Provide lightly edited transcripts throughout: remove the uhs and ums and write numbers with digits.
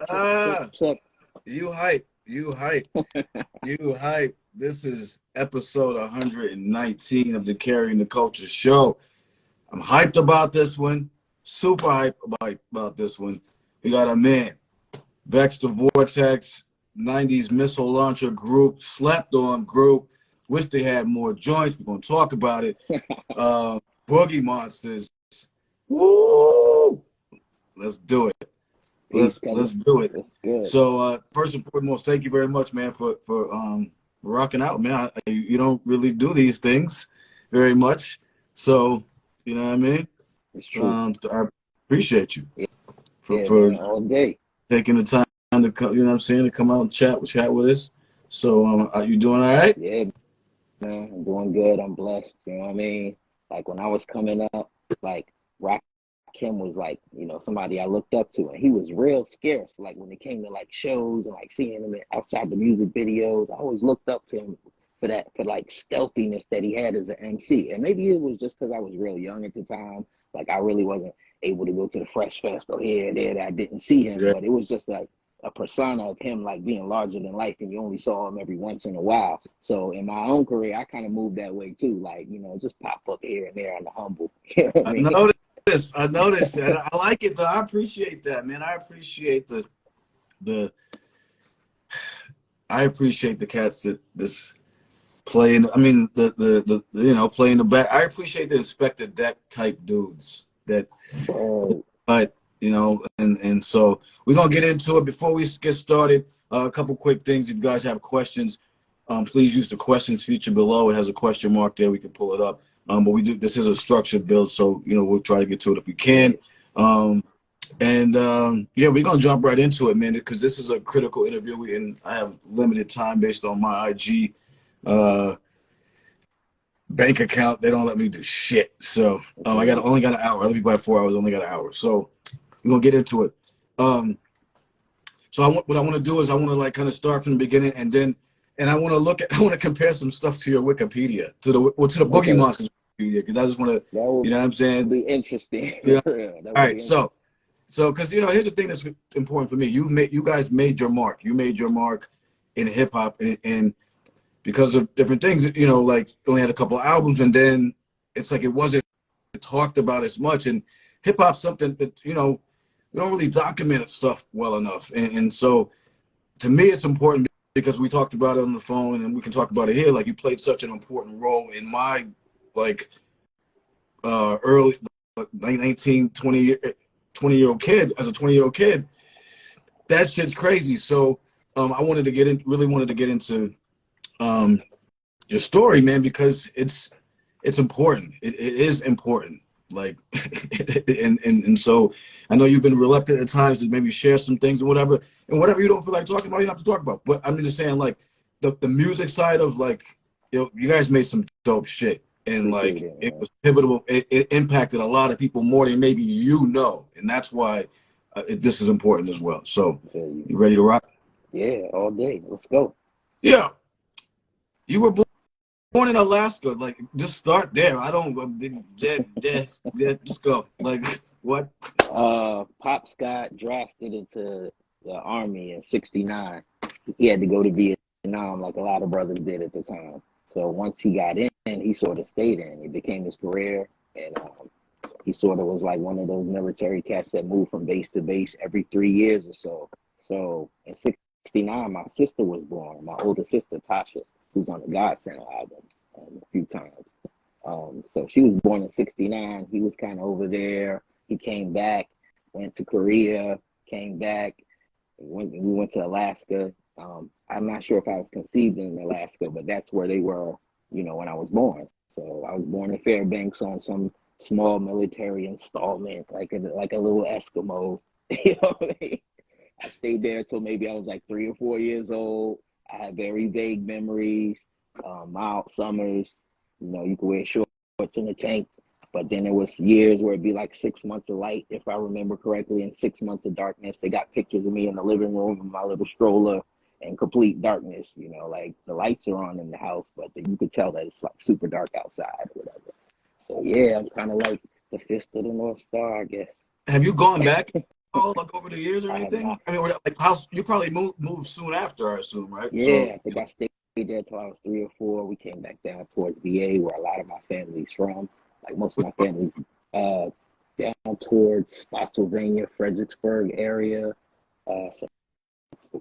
check. You hype. You hype. You hype. This is episode 119 of the Carrying the Culture show. I'm hyped about this one. Super hyped about this one. We got a man, Vex da Vortex, 90s missile launcher group, slept on group. Wish they had more joints. We're going to talk about it. Boogiemonsters. Woo! Let's do it. Let's do it. So first and foremost, thank you very much, man, for rocking out, man. You don't really do these things very much, so you know what I mean. It's true. I appreciate you for all day taking the time to come. You know what I'm saying, to come out and chat with us. So are you doing all right? Yeah, man, I'm doing good. I'm blessed. You know what I mean? Like when I was coming up, like Rakim was like, you know, somebody I looked up to, and he was real scarce. Like when it came to like shows and like seeing him outside the music videos, I always looked up to him for like stealthiness that he had as an MC. And maybe it was just because I was real young at the time. Like I really wasn't able to go to the Fresh Fest or here and there that I didn't see him. Yeah. But it was just like a persona of him like being larger than life, and you only saw him every once in a while. So in my own career, I kind of moved that way too. Like, you know, just pop up here and there on the humble. You know what I mean? I noticed that. I like it though. I appreciate that, man. I appreciate I appreciate the cats that this playing. I mean, the you know, playing the back. I appreciate the Inspector Deck type dudes that, but you know, and so we're gonna get into it. Before we get started, a couple quick things. If you guys have questions, please use the questions feature below. It has a question mark there. We can pull it up. But this is a structured build, so you know we'll try to get to it if we can. Yeah, we're gonna jump right into it, man, because this is a critical interview, and I have limited time based on my IG bank account. They don't let me do shit, so I only got an hour. Other people have 4 hours, only got an hour. So we're gonna get into it. So what I want to do is I want to like kind of start from the beginning, and I want to compare some stuff to your Wikipedia, to the Boogiemonsters Wikipedia, because I just want to, you know what I'm saying? Be interesting. Yeah. All right, so because you know, here's the thing that's important for me. You guys made your mark. You made your mark in hip hop, and because of different things, you know, like you only had a couple albums, and then it's like it wasn't talked about as much. And hip hop's something that, you know, we don't really document stuff well enough, and so to me it's important because we talked about it on the phone, and we can talk about it here. Like you played such an important role in my like early 19, 20-year-old kid. As a 20-year-old kid, that shit's crazy. So I wanted to get into your story, man, because it's important. It is important. Like and so I know you've been reluctant at times to maybe share some things and whatever you don't feel like talking about, you don't have to talk about. But I'm just saying, like the music side of, like, you guys made some dope shit, and like it was pivotal. It impacted a lot of people more than maybe you know, and that's why this is important as well. So you ready to rock? Yeah, all day. Let's go. Yeah, you were born in Alaska. Like, just start there. I don't just go. Like, what? Pops got drafted into the Army in '69. He had to go to Vietnam like a lot of brothers did at the time. So once he got in, he sort of stayed in. It became his career, and he sort of was like one of those military cats that moved from base to base every 3 years or so. So in '69, my sister was born. My older sister, Tasha, who's on the God Center album a few times. So she was born in '69. He was kind of over there. He came back, went to Korea, came back. We went to Alaska. I'm not sure if I was conceived in Alaska, but that's where they were, you know, when I was born. So I was born in Fairbanks on some small military installment, like a little Eskimo. You know what I mean? I stayed there until maybe I was like 3 or 4 years old. I have very vague memories. Mild summers, you know, you could wear shorts in the tank. But then there was years where it'd be like 6 months of light, if I remember correctly, and 6 months of darkness. They got pictures of me in the living room in my little stroller in complete darkness. You know, like the lights are on in the house, but you could tell that it's like super dark outside or whatever. So yeah, I'm kind of like the fist of the North Star, I guess. Have you gone back? all like over the years or I have anything? not. I mean, like how you probably moved soon after, I assume, right? Yeah, I think I stayed there till I was 3 or 4. We came back down towards VA, where a lot of my family's from. Like most of my family's uh, down towards Spotsylvania, Fredericksburg area. So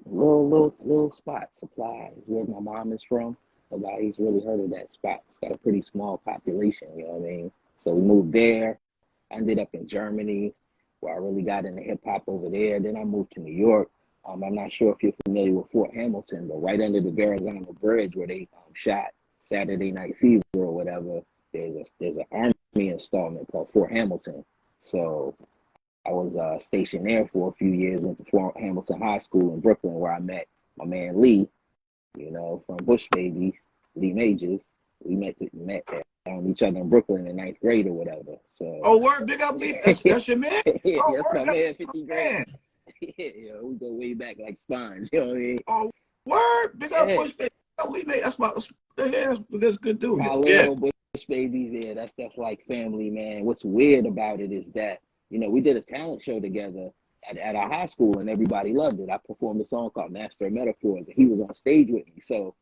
little spot, Supply is where my mom is from. Nobody's really heard of that spot. It's got a pretty small population, you know what I mean? So we moved there. I ended up in Germany, where I really got into hip hop over there. Then I moved to New York. I'm not sure if you're familiar with Fort Hamilton, but right under the Verrazano Bridge, where they shot Saturday Night Fever or whatever, there's an army installment called Fort Hamilton. So I was stationed there for a few years. Went to Fort Hamilton High School in Brooklyn, where I met my man Lee, from Bush Babies, Lee Majors. We met each other in Brooklyn in ninth grade or whatever. So, Oh, word, big up, Lee. That's your man. yeah, Oh, that's word, my that's man, my 50 grand. man. Yeah, we go way back like spines. You know what I mean? Oh, word, big up, Yeah, Bush baby. Oh, Lee, mate, that's good dude. Yeah. Khalil, Bush Babies. Yeah, that's like family, man. What's weird about it is that we did a talent show together at our high school, and everybody loved it. I performed a song called Master of Metaphors, and he was on stage with me. So,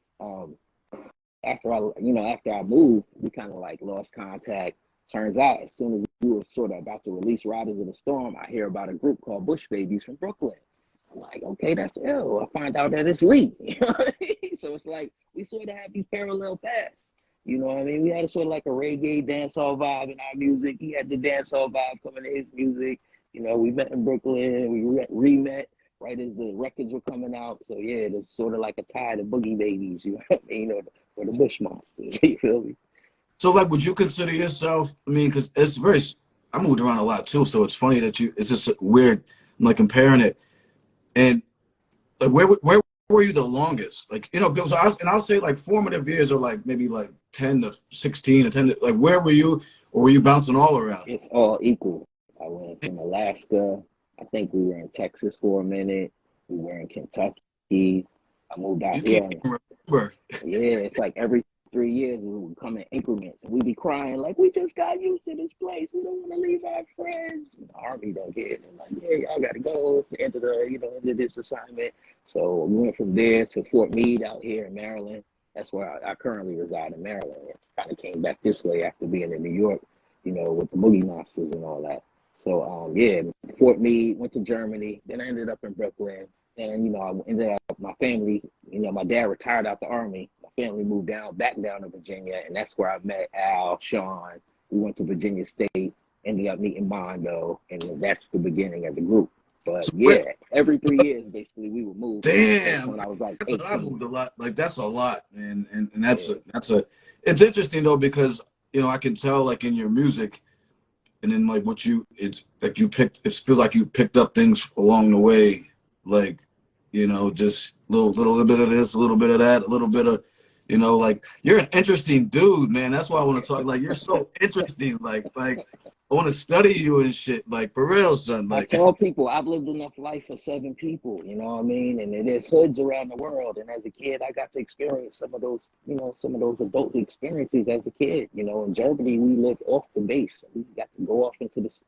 after I moved, we kind of like lost contact. Turns out, as soon as we were sort of about to release Riders of the Storm, I hear about a group called Bush Babies from Brooklyn. I'm like, okay, that's ill. I find out that it's Lee. You know what I mean? So it's like we sort of have these parallel paths. You know what I mean? We had a sort of like a reggae dancehall vibe in our music. He had the dancehall vibe coming in his music. We met in Brooklyn. We re-met right as the records were coming out. So yeah, it's sort of like a tie to Boogie Babies. You know what I mean? Or the Bushmonsters. You feel me? So, like, would you consider yourself? I mean, because I moved around a lot too, so it's funny that it's just weird. I'm like comparing it, and like, where were you the longest? Like, because I'll say like formative years are like maybe like 10 to 16 or 10 to, like, where were you, or were you bouncing all around? It's all equal. I went from Alaska. I think we were in Texas for a minute. We were in Kentucky. I moved out You can't here. even remember. Yeah, it's like every 3 years we would come in increments, and we'd be crying like, we just got used to this place. We don't want to leave our friends. And the Army don't get it. They're like, yeah, y'all got to go. It's the end of end of this assignment. So we went from there to Fort Meade out here in Maryland. That's where I currently reside in Maryland. Kind of came back this way after being in New York, with the Boogiemonsters and all that. So yeah, Fort Meade, went to Germany. Then I ended up in Brooklyn. And, I ended up, my family, my dad retired out the Army. My family moved back down to Virginia, and that's where I met Al, Sean. We went to Virginia State, ended up meeting Mondo, and that's the beginning of the group. But So yeah, every 3 years, basically, we would move. damn, When I was like I 18. moved a lot. Like, that's a lot, man, and Yeah. it's interesting though, because I can tell like in your music, and then like it's like it feels like you picked up things along the way, like just little bit of this, a little bit of that, a little bit of, like, you're an interesting dude, man. That's why I want to talk. Like, you're so interesting. Like I want to study you and shit. Like, for real, son. I Like, tell people I've lived enough life for 7 people, you know what I mean? And there's hoods around the world. And as a kid, I got to experience some of those, some of those adult experiences as a kid. In Germany, we lived off the base. We got to go off into this,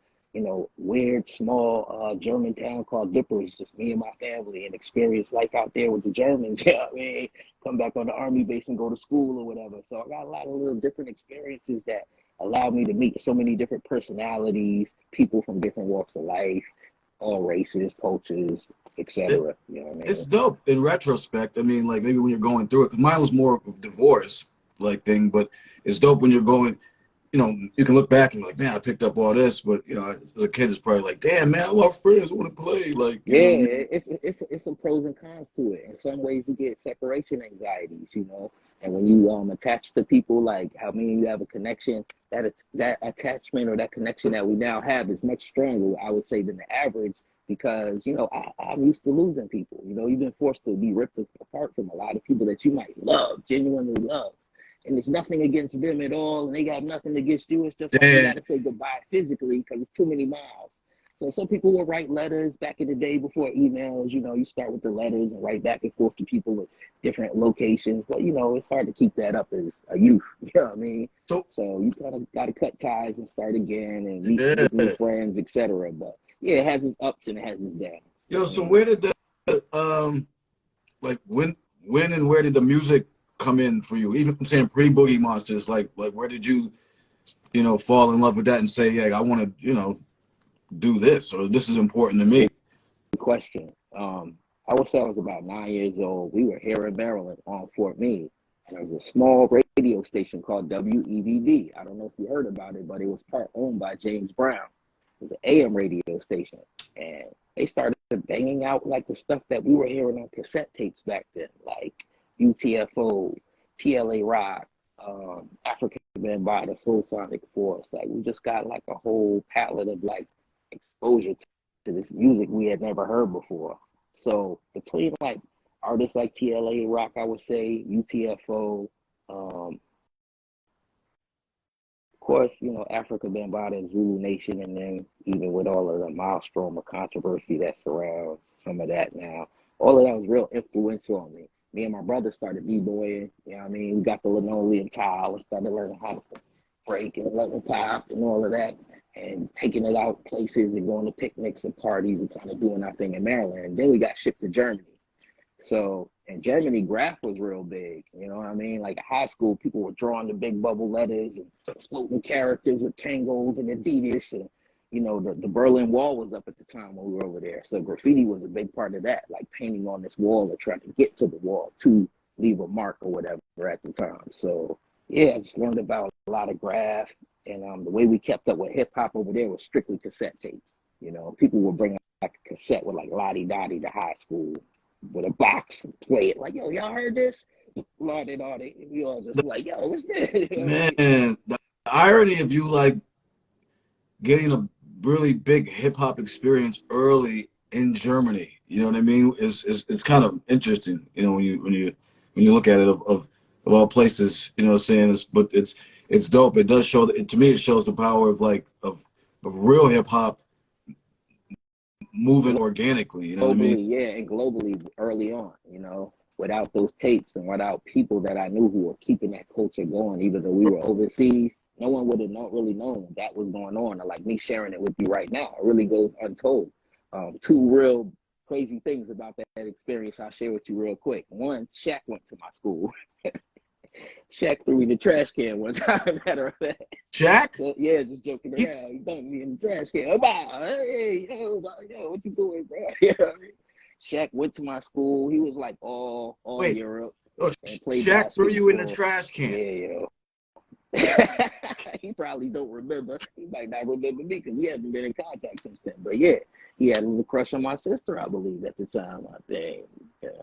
weird, small German town called Dippers, just me and my family, and experience life out there with the Germans. You know what I mean? Come back on the Army base and go to school or whatever. So I got a lot of little different experiences that allowed me to meet so many different personalities, people from different walks of life, all races, cultures, etc. You know what I it's mean? dope in retrospect. I mean, like, maybe when you're going through it, because mine was more of a divorce like thing, but it's dope when you're going. You can look back and be like, man, I picked up all this, but as a kid, it's probably like, damn, man, I love friends, I want to play, like, you know what I mean? Yeah, it's some pros and cons to it. In some ways, you get separation anxieties, and when you attach to people, like how many of you have a connection, that attachment or that connection that we now have is much stronger, I would say, than the average. Because I'm used to losing people. You've been forced to be ripped apart from a lot of people that you might love, genuinely love. And it's nothing against them at all, and they got nothing against you. It's just like you Damn. got to say goodbye physically because it's too many miles. So some people will write letters back in the day before emails. You start with the letters and write back and forth to people at different locations. But it's hard to keep that up as a youth. You know what I mean? So, So you kind of got to cut ties and start again and meet, yeah. make new friends, etc. But Yeah, it has its ups and it has its downs. Yo, so where did the like when and where did the music come in for you? Even I'm saying pre-Boogiemonsters, like where did you fall in love with that and say, yeah, I want to do this, or this is important to me? Good question. I would say I was about 9 years old. We were here in Maryland on Fort Meade, and there was a small radio station called WEVB. I don't know if you heard about it, but it was part owned by James Brown. It was an AM radio station, and they started banging out like the stuff that we were hearing on cassette tapes back then, like UTFO, TLA Rock, African Bambaataa, Soul Sonic Force. Like we just got like a whole palette of like exposure to this music we had never heard before. So between like artists like TLA Rock, I would say UTFO, of course, Africa Bambaataa and Zulu Nation, and then even with all of the maelstrom of controversy that surrounds some of that now, all of that was real influential on me. Me and my brother started b-boying, we got the linoleum tile and started learning how to break and level pop and all of that, and taking it out places and going to picnics and parties and kind of doing our thing in Maryland. And then we got shipped to Germany. So in Germany, graph was real big. You know what I mean? Like at high school, people were drawing the big bubble letters and floating characters with Kangos and Adidas. And, the Berlin Wall was up at the time when we were over there. So graffiti was a big part of that, like painting on this wall or trying to get to the wall to leave a mark or whatever at the time. So, yeah, I just learned about a lot of graph. And the way we kept up with hip hop over there was strictly cassette tapes. People would bring like a cassette with like Lottie Dottie to high school with a box and play it like, yo, y'all heard this? Lottie Dottie. And we all just like, yo, what's this? Man, the irony of you like getting a really big hip hop experience early in Germany, you know what I mean? It's kind of interesting, when you look at it of all places, saying this, but it's dope. It does show that, to me, it shows the power of real hip hop moving organically, what I mean? Yeah, and globally early on, without those tapes and without people that I knew who were keeping that culture going, even though we were overseas, no one would have really known that was going on. Or like me sharing it with you right now, it really goes untold. Two real crazy things about that experience I'll share with you real quick. One, Shaq went to my school. Shaq threw me the trash can one time, matter of fact. Shaq? So, yeah, just joking around. He dumped me in the trash can. Hey, yo, what you doing, bro? You know what I mean? Shaq went to my school. He was like all Europe. Oh, and played Shaq threw you in the trash can. Yeah, yo. He probably don't remember. He might not remember me because we haven't been in contact since then. But yeah, he had a little crush on my sister, I believe, at the time. I think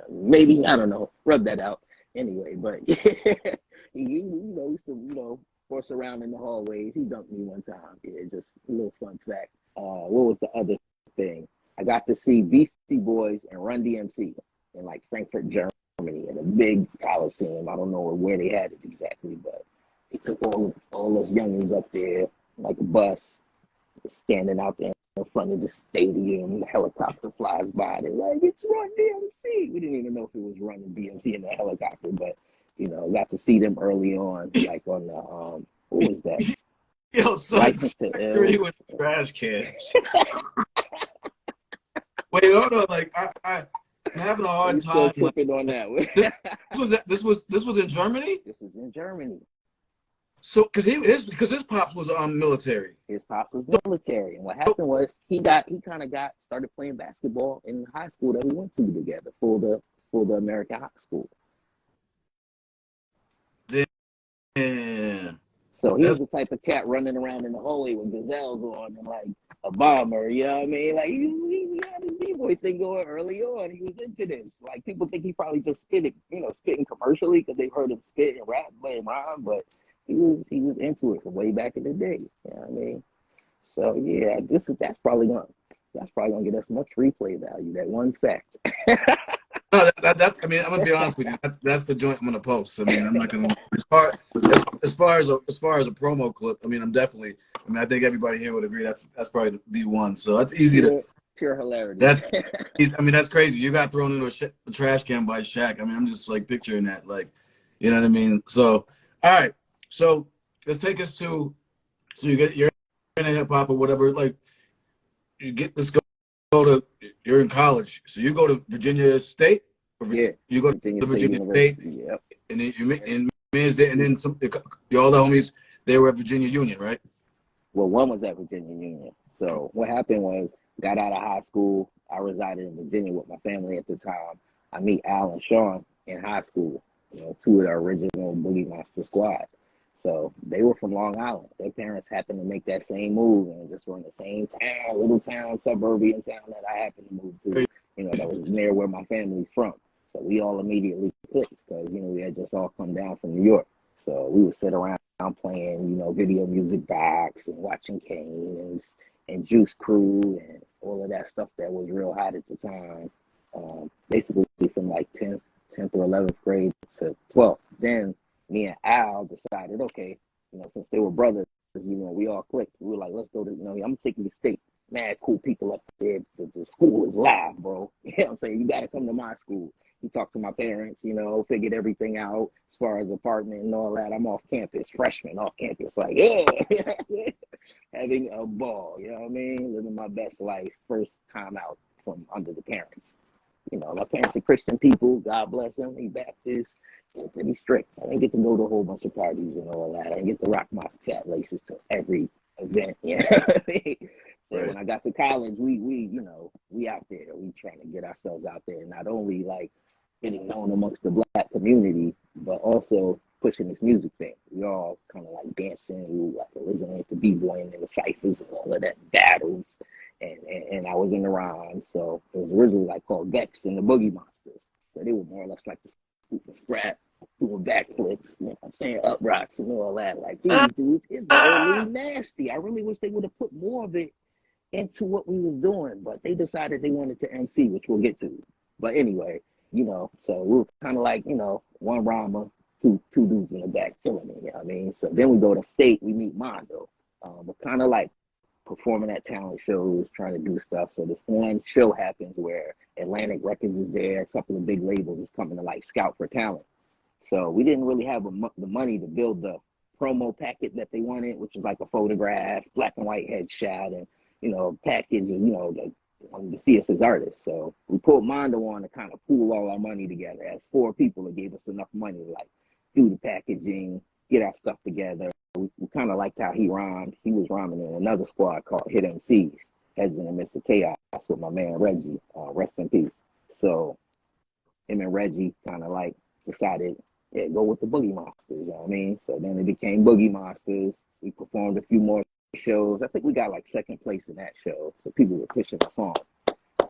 maybe, I don't know. Rub that out. Anyway, but yeah, he used to, force around in the hallways. He dumped me one time. Yeah, just a little fun fact. What was the other thing? I got to see Beastie Boys and Run DMC in like Frankfurt, Germany, in a big coliseum. I don't know where they had it exactly, but they took all those youngins up there like a bus, standing out there in front of the stadium. The helicopter flies by. They're like, it's Run DMC. We didn't even know if it was Run DMC in the helicopter, but got to see them early on, like on the what was that? Yo, son, threw you in the trash can. Wait, hold on. Like I'm having a hard time. Tripping on that one. This was in Germany. This was in Germany. So, because his pops was military. His pops was military, and what happened was he kind of started playing basketball in the high school that we went to together for the American high school. Damn. So he was the type of cat running around in the hallway with gazelles on and like a bomber, you know what I mean? Like he had his b-boy thing going early on. He was into this. Like people think he probably just spitting commercially because they've heard him spit and rap, play and rhyme, but he was into it from way back in the day. You know what I mean? So yeah, that's probably gonna get us much replay value. That one fact. No, that's. I mean, I'm gonna be honest with you. That's the joint I'm gonna post. I mean, I'm not gonna. As far as a promo clip, I mean, I think everybody here would agree that's probably the one. So that's easy to. Pure hilarity. That's crazy. You got thrown into a trash can by Shaq. I mean, I'm just like picturing that, like, you know what I mean. So, all right. So let's take us to. So you're in a hip hop or whatever. Like, you get this go to, you're in college, so you go to Virginia State, or Yeah, you go to Virginia State, Yep. and then and then some, all the homies, they were at Virginia Union, right? Well, one was at Virginia Union. So what happened was, got out of high school. I resided in Virginia with my family at the time. I meet Al and Sean in high school, you know, two of the original Boogiemonster squad. So they were from Long Island. Their parents happened to make that same move and just were in the same town, little town, suburban town that I happened to move to, you know, that was near where my family's from. So we all immediately clicked because, you know, we had just all come down from New York. So we would sit around playing, you know, video music box and watching Kane and Juice Crew and all of that stuff that was real hot at the time. Basically from like 10th or 11th grade to 12th. Then me and Al decided, okay, you know, since they were brothers, you know, we all clicked. We were like, let's go to, you know, I'm gonna take you to state. Mad cool people up there. The school is live, bro. You know what I'm saying? You gotta come to my school. You talk to my parents, you know, figured everything out as far as apartment and all that. I'm off campus, freshman off campus, like, yeah, having a ball, you know what I mean? Living my best life, first time out from under the parents. You know, my parents are Christian people, God bless them, they Baptist, they're pretty strict. I didn't get to go to a whole bunch of parties and all that. I didn't get to rock my fat laces to every event, you know what I mean? So when I got to college, we you know, we out there, we trying to get ourselves out there, not only like getting known amongst the Black community, but also pushing this music thing. We all kind of like dancing. We were like originally into b-boying in the ciphers and all of that battles. And I was in the rhymes. So it was originally like called Vex and the Boogiemonsters. So they were more or less like the scoop and scrap, doing backflips, you know what I'm saying, up rocks and all that. Like, these dudes is really nasty. I really wish they would have put more of it into what we was doing, but they decided they wanted to MC, which we'll get to. But anyway, you know, so we were kind of like, you know, one rhymer, two dudes in the back killing it, you know what I mean? So then we go to state, we meet Mondo. We're kind of like performing at talent shows, trying to do stuff. So this one show happens where Atlantic Records is there, a couple of big labels is coming to like scout for talent. So we didn't really have the money to build the promo packet that they wanted, which was like a photograph, black and white headshot, and, you know, package, and, you know, wanted to see us as artists. So we pulled Mondo on to kind of pool all our money together. As four people, that gave us enough money to like do the packaging, get our stuff together. We kind of liked how he rhymed. He was rhyming in another squad called Hit MCs, Husband and Mr. Chaos, with my man Reggie, rest in peace. So him and Reggie kind of like decided, yeah, go with the Boogiemonsters, you know what I mean? So then it became Boogiemonsters. We performed a few more shows. I think we got like second place in that show. So people were pushing us on.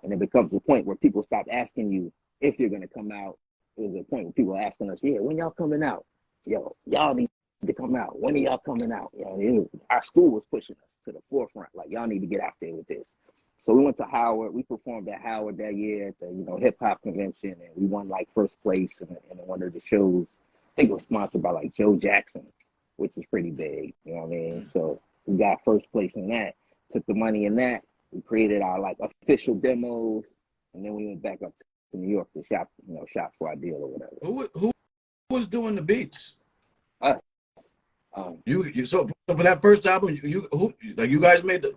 And it becomes a point where people stop asking you if you're going to come out. It was a point where people were asking us, yeah, when y'all coming out? Yo, y'all need to come out. When are y'all coming out? You know, our school was pushing us to the forefront. Like, y'all need to get out there with this. So we went to Howard. We performed at Howard that year at the, you know, hip hop convention, and we won like first place in one of the shows. I think it was sponsored by like Joe Jackson, which is pretty big. You know what I mean? So we got first place in that. Took the money in that. We created our like official demos, and then we went back up to New York to shop for our deal or whatever. Who was doing the beats? Us. You so for that first album, you guys made the.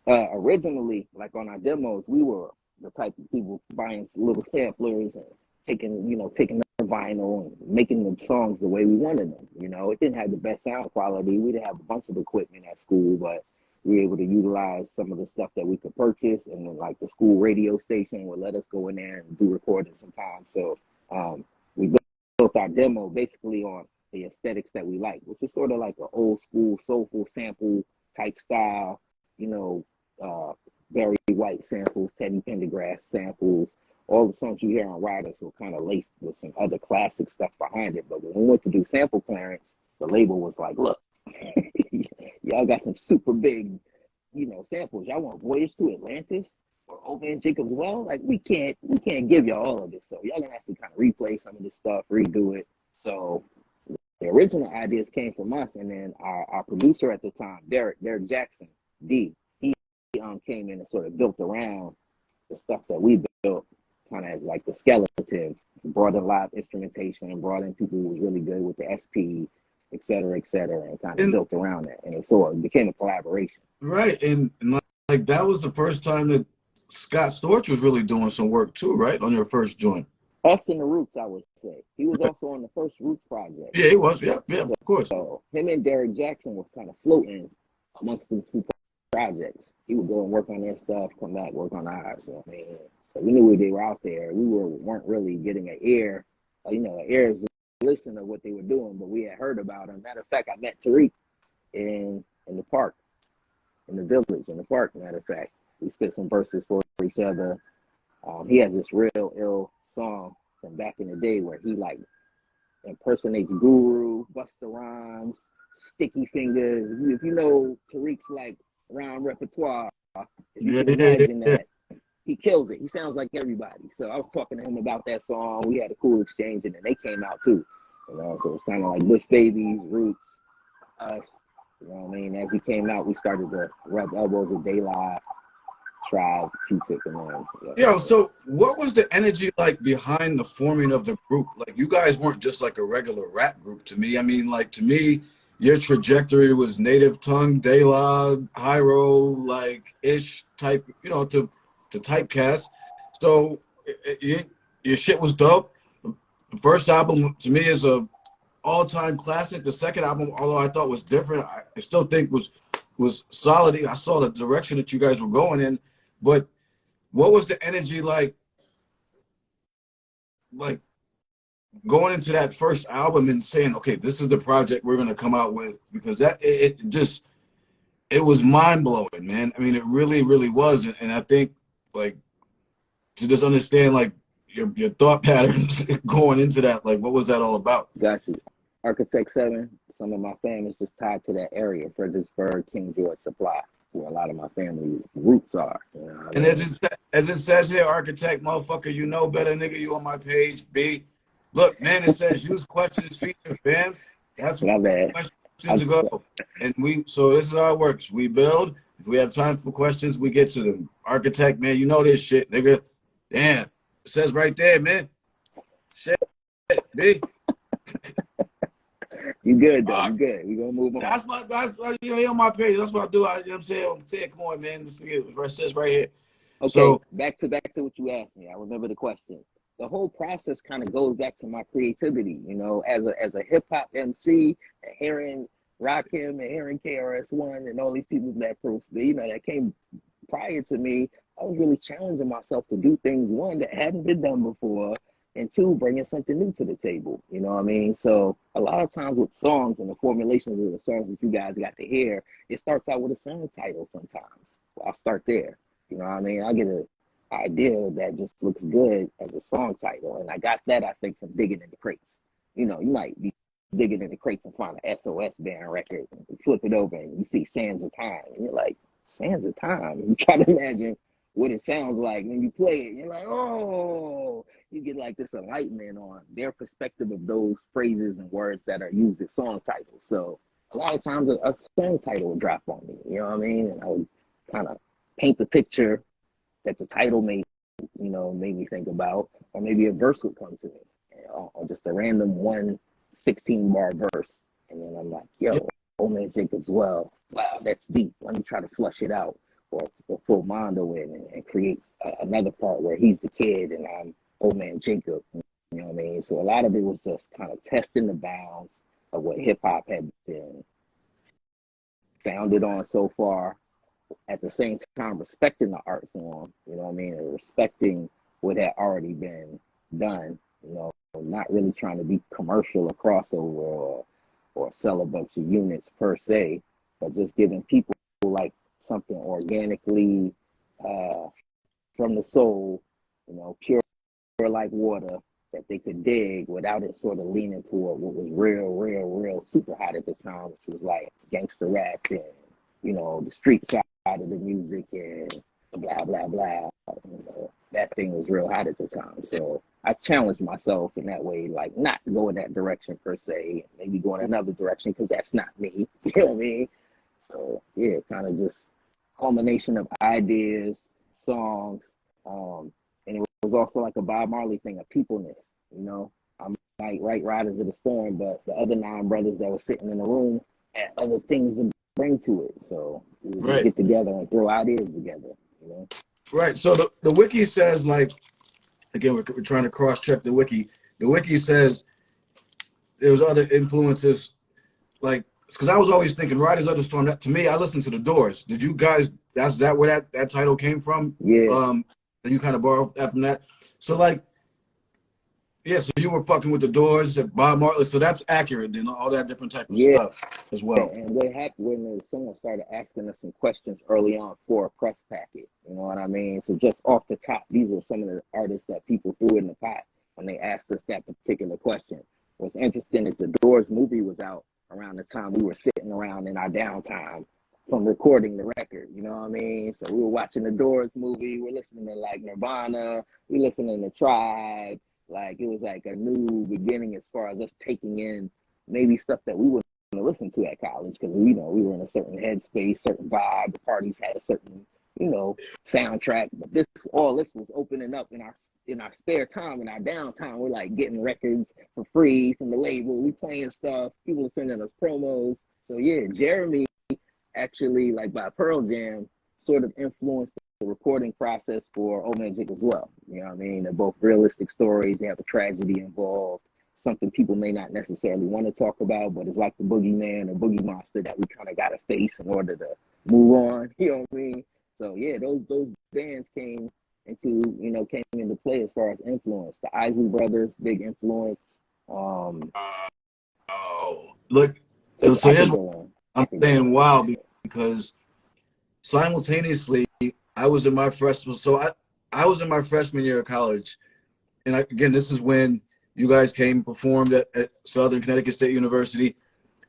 Originally, like on our demos, we were the type of people buying little samplers and taking their vinyl and making the songs the way we wanted them. You know, it didn't have the best sound quality. We didn't have a bunch of equipment at school, but we were able to utilize some of the stuff that we could purchase, and then like the school radio station would let us go in there and do recording sometimes. So we built our demo basically on the aesthetics that we like, which is sort of like an old school soulful sample type style, you know, Barry White samples, Teddy Pendergrass samples. All the songs you hear on Riders were kind of laced with some other classic stuff behind it. But when we went to do sample clearance, the label was like, look, y'all got some super big, you know, samples. Y'all want Voyage to Atlantis or Old Man Jacob's Well? Like, we can't give y'all all of this. So y'all gonna have to kind of replay some of this stuff, redo it. So the original ideas came from us, and then our producer at the time, Derek Jackson, D, he came in and sort of built around the stuff that we built, kind of as like the skeleton, brought in live instrumentation, and brought in people who was really good with the SP, et cetera, and kind of built around that. And it sort of became a collaboration. Right. And like that was the first time that Scott Storch was really doing some work too, right? On your first joint. Us and the Roots, I would say. He was Right. also on the first Roots project. Yeah, he was. Yeah, yeah, of course. So him and Derek Jackson was kind of floating amongst the two projects. He would go and work on their stuff, come back, work on ours. You know what I mean? So we knew they were out there. We weren't really getting an ear, an ear listen of what they were doing, but we had heard about them. Matter of fact, I met Tariq in the park, in the village, in the park. Matter of fact, we spit some verses for each other. He has this real ill song from back in the day where he like impersonates Guru, Busta Rhymes, Sticky Fingers. If you know Tariq's like rhyme repertoire, if you Yeah, can yeah, yeah, imagine yeah. that, he kills it. He sounds like everybody. So I was talking to him about that song. We had a cool exchange, and then they came out too. So it's kind of like Bush Babies, Roots, us. You know what I mean? As we came out, we started to rub elbows with Daylight, Tribe, Q-Tip, and then. Yo, so what was the energy like behind the forming of the group? Like, you guys weren't just like a regular rap group to me. I mean, like, to me, your trajectory was Native Tongue, De La, Hyro, like, ish type, to typecast. So your shit was dope. The first album to me is a all-time classic. The second album, although I thought was different, I still think was solid. I saw the direction that you guys were going in, but what was the energy like going into that first album and saying, okay, this is the project we're gonna come out with? Because it was mind-blowing, man. I mean, it really, really was. And I think like to just understand like your thought patterns going into that, like what was that all about? Got you. Architect 7, some of my family's just tied to that area, Fredericksburg, King George Supply, where a lot of my family roots are. You know what I And mean? as it says here, architect, motherfucker, you know better, nigga. You on my page, B. Look, man, it says use questions feature, fam. That's My where bad. questions go. And so this is how it works. We build. If we have time for questions, we get to them. Architect, man, you know this shit, nigga. Damn. It says right there, man. Shit, B. You good though? You good? We gonna move on. That's he on my page. That's what I do. You know what I'm saying? Come on, man. This says right here. Okay, So back to what you asked me. I remember the question. The whole process kind of goes back to my creativity. As a hip hop MC, and hearing Rakim and hearing KRS-One and all these people that came prior to me, I was really challenging myself to do things, one, that hadn't been done before, and two, bringing something new to the table. You know what I mean? So a lot of times with songs and the formulations of the songs that you guys got to hear, it starts out with a song title sometimes. I'll start there. You know what I mean? I get an idea that just looks good as a song title, and I got that, I think, from digging in the crates. You might be digging in the crates and find an SOS band record, and you flip it over and you see Sands of Time, and you're like, Sands of Time? You try to imagine what it sounds like when you play it. You're like, oh, you get like this enlightenment on their perspective of those phrases and words that are used as song titles. So a lot of times a song title would drop on me, you know what I mean? And I would kind of paint the picture that the title made me think about, or maybe a verse would come to me, or just a random 16-bar verse. And then I'm like, yo, Old Man Jacob's well. Wow, that's deep. Let me try to flush it out, or pull Mondo in and create another part where he's the kid and I'm Old Man Jacob. You know what I mean? So a lot of it was just kind of testing the bounds of what hip hop had been founded on so far. At the same time, respecting the art form, you know what I mean, and respecting what had already been done. Not really trying to be commercial or crossover or sell a bunch of units per se, but just giving people like something organically from the soul, pure like water that they could dig without it sort of leaning toward what was real super hot at the time, which was like gangster rap and the street side of the music and blah blah blah. That thing was real hot at the time, so I challenged myself in that way, like not to go in that direction per se, maybe go in another direction because that's not me. You know what I mean? So yeah, kind of just culmination of ideas, songs, and it was also like a Bob Marley thing, a peopleness. I might write Riders of the Storm, but the other 9 brothers that were sitting in the room had other things to bring to it. So We would just Right. get together and throw ideas together, you know. Right. So the wiki says, like, again, we're trying to cross check the wiki. The wiki says there was other influences, like, because I was always thinking Riders of the Storm. That, to me, I listened to the Doors. Did you guys? That's that where that title came from? Yeah. And you kind of borrowed that from that. So like, yeah. So you were fucking with the Doors, Bob Marley. So that's accurate. Then all that different type of Yeah. stuff as well. And what happened when someone started asking us some questions early on for a press packet, you know what I mean? So just off the top, these were some of the artists that people threw in the pot when they asked us that particular question. What's interesting is the Doors movie was out around the time we were sitting around in our downtime from recording the record, you know what I mean? So we were watching the Doors movie, we're listening to like Nirvana, we listening to Tribe, like it was like a new beginning as far as us taking in maybe stuff that we wouldn't listen to at college because we were in a certain headspace, certain vibe. The parties had a certain soundtrack. But this was opening up in our spare time, in our downtime. We're like getting records for free from the label. We playing stuff. People are sending us promos. So yeah, Jeremy actually, like by Pearl Jam, sort of influenced the recording process for Old Magic as well. You know what I mean? They're both realistic stories. They have a tragedy involved. Something people may not necessarily want to talk about, but it's like the Boogeyman or Boogiemonster that we kind of got to face in order to move on. You know what I mean? So yeah, those bands came into play as far as influence. The Isley Brothers, big influence. Oh, look. So here's what I'm saying. Wow, because simultaneously, I was in my freshman. So I was in my freshman year of college, and again, this is when you guys came and performed at Southern Connecticut State University,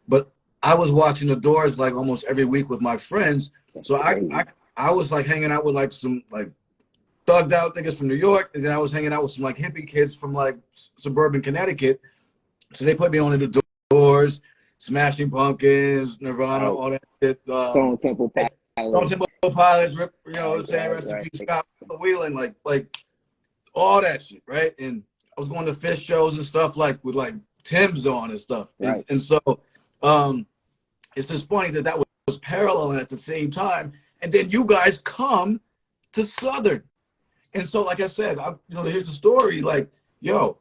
but I was watching the Doors like almost every week with my friends. So I was like hanging out with like some like thugged out niggas from New York, and then I was hanging out with some like hippie kids from like suburban Connecticut. So they put me on the Doors, Smashing Pumpkins, Nirvana, all that shit. Stone Temple Pilots. Stone Temple Pilots, you know what I'm saying? Rest in peace, Scott Wheeling, like all that shit, right? And I was going to Fish shows and stuff like with like Tim's on and stuff. Right. And so it's just funny that was paralleling at the same time. And then you guys come to Southern. And so, like I said, here's the story. Like, yo,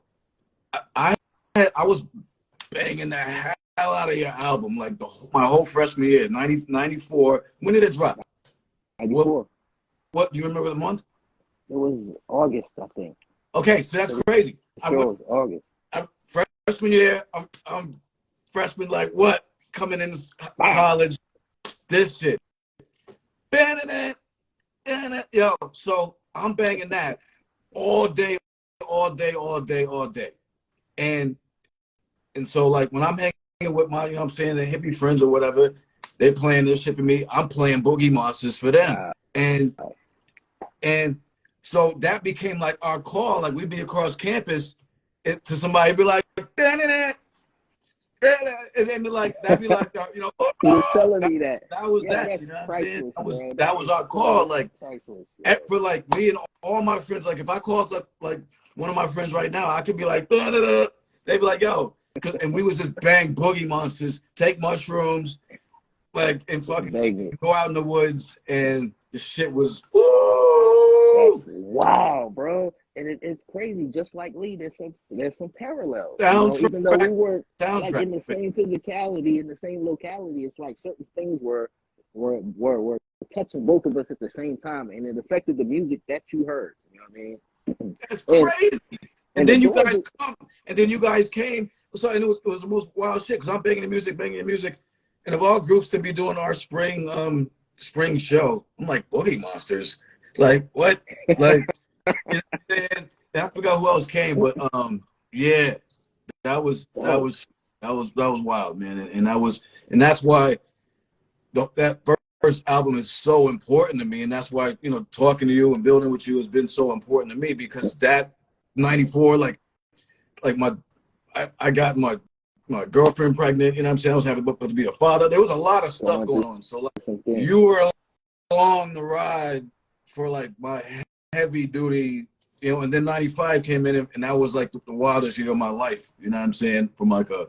I was banging the hell out of your album like my whole freshman year, 94. When did it drop? 94. What do you remember the month? It was August, I think. Okay, so that's crazy. It was August. Freshman year, I'm freshman, like what? Coming into college, this shit. Yo, so I'm banging that all day. And so like when I'm hanging with my, you know what I'm saying, the hippie friends or whatever, they playing this shit for me. I'm playing Boogiemonsters for them. And so that became like our call. Like we'd be across campus to somebody be like, and then be like, that'd be like, you were telling me that. That was that. You know what I'm saying? That was our call. Like for like me and all my friends. Like if I called up like one of my friends right now, I could be like, they'd be like, yo, and we was just bang Boogiemonsters, take mushrooms, like and fucking go out in the woods, and the shit was wow, bro. And it's crazy. Just like Lee, there's some parallels. Even though we were like in the same physicality, in the same locality, it's like certain things were touching both of us at the same time, and it affected the music that you heard. You know what I mean? That's crazy. And then you guys come, and then you guys came. So and it was the most wild shit because I'm banging the music, and of all groups to be doing our spring show, I'm like Boogiemonsters, like what, like. You know what I'm saying? I forgot who else came, but yeah, that was wild, man, and that's why that first album is so important to me, and that's why talking to you and building with you has been so important to me because that 94, like I got my girlfriend pregnant, you know what I'm saying? I was having to be a father. There was a lot of stuff going on, so like you were along the ride for like my heavy duty, and then 95 came in and that was like the wildest year of my life, you know what I'm saying? From like a,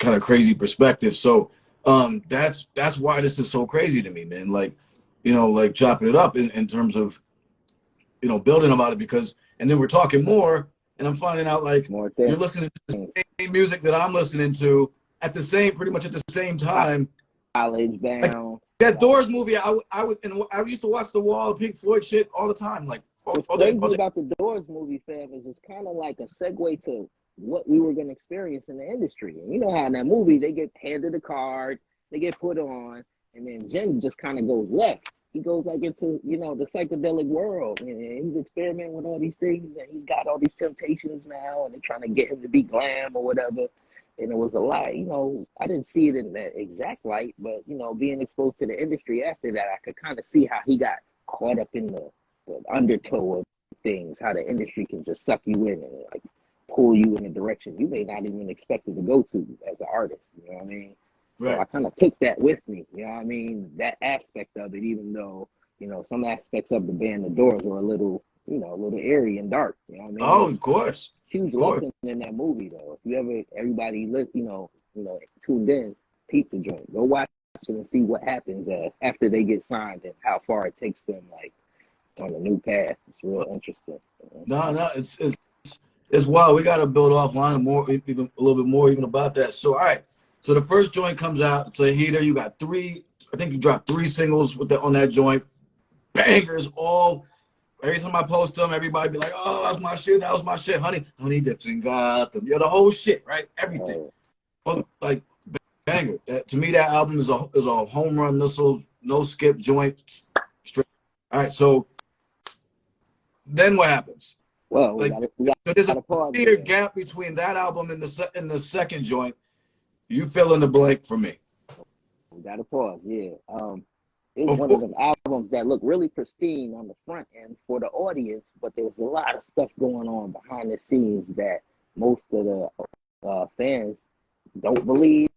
kind of crazy perspective. So that's why this is so crazy to me, man. Like, you know, like chopping it up in terms of, you know, building about it, because, and then we're talking more, and I'm finding out like more you're things. listening to the same music that I'm listening to at the same, pretty much at the same time. College Like bound. that Doors movie, I used to watch The Wall, Pink Floyd shit all the time, like What's all day, crazy about the Doors movie, fam, is it's kind of like a segue to what we were going to experience in the industry. And you know how in that movie they get handed a card, they get put on, and then Jim just kind of goes left. He goes like into, you know, the psychedelic world, and he's experimenting with all these things, and he's got all these temptations now, and they're trying to get him to be glam or whatever. And it was a lot, you know, I didn't see it in that exact light, but, you know, being exposed to the industry after that, I could kind of see how he got caught up in the undertow of things, how the industry can just suck you in and like pull you in a direction you may not even expect it to go to as an artist. You know what I mean? right. So I kind of took that with me. You know what I mean? That aspect of it, even though, you know, some aspects of the band, the Doors, were a little, you know, a little airy and dark. You know what I mean? Oh, of course. Huge Of course. lesson in that movie, though. If you ever, everybody, you know, tuned in, peep the joint. Go watch it and see what happens after they get signed and how far it takes them, like, on a new path. It's real interesting. No, it's wild. We got to build offline more, even a little bit more, even about that. So, all right. So the first joint comes out. It's a heater. You got three. I think you dropped 3 singles with on that joint. Bangers. All. Every time I post them, everybody be like, "Oh, that's my shit. That was my shit, honey. Honey dips and got them. Yeah, the whole shit, right? Everything. Oh, like banger. To me, that album is a home run missile, no skip joint. Straight. All right. So then what happens? Well, Like, we so there's got a to pause clear there. gap between that album and the second joint. You fill in the blank for me. We got to pause. Yeah. It's one of Before, them albums that look really pristine on the front end for the audience, but there was a lot of stuff going on behind the scenes that most of the fans don't believe,